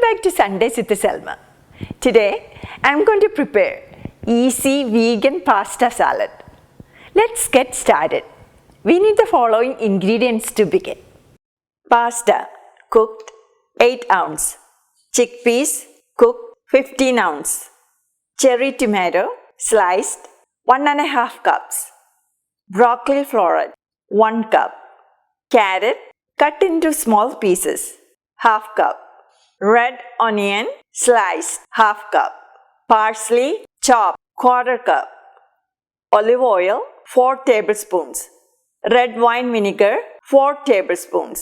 back to Sundays with Selma. Today I am going to prepare easy vegan pasta salad. Let's get started. We need the following ingredients to begin. Pasta cooked 8 ounce. Chickpeas cooked 15 ounce. Cherry tomato sliced 1.5 cups. Broccoli florette 1 cup. Carrot cut into small pieces 1/2 cup. Red onion sliced 1/2 cup. Parsley chopped 1/4 cup. Olive oil 4 tablespoons. Red wine vinegar 4 tablespoons.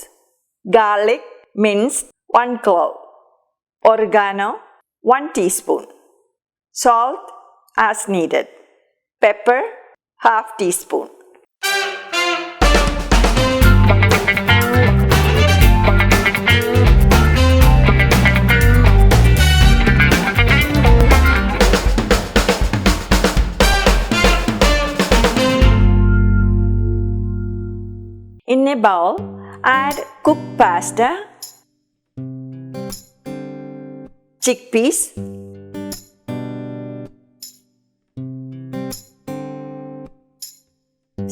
Garlic minced 1 clove. Oregano 1 teaspoon. Salt as needed. Pepper 1/2 teaspoon. In a bowl, add cooked pasta, chickpeas,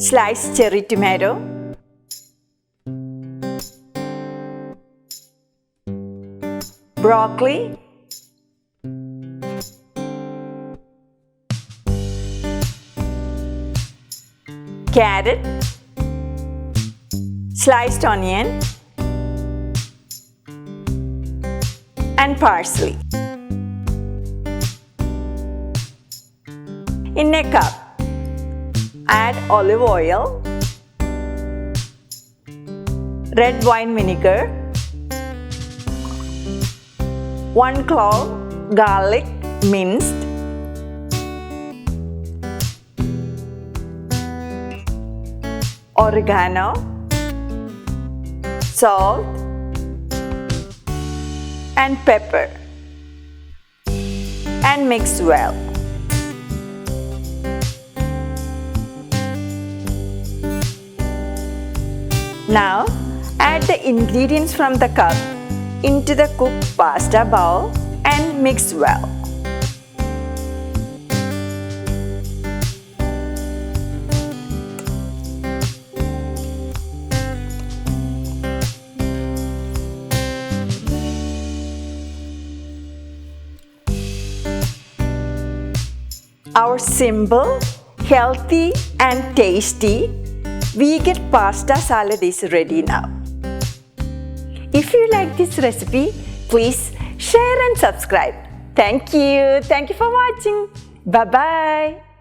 sliced cherry tomato, broccoli, carrot, sliced onion and parsley. In a cup, add olive oil, red wine vinegar, 1 clove garlic minced, oregano, salt and pepper and mix well. Now add the ingredients from the cup into the cooked pasta bowl and mix well. Our simple, healthy and tasty vegan pasta salad is ready now. If you like this recipe, please share and subscribe. Thank you. Thank you for watching. Bye-bye.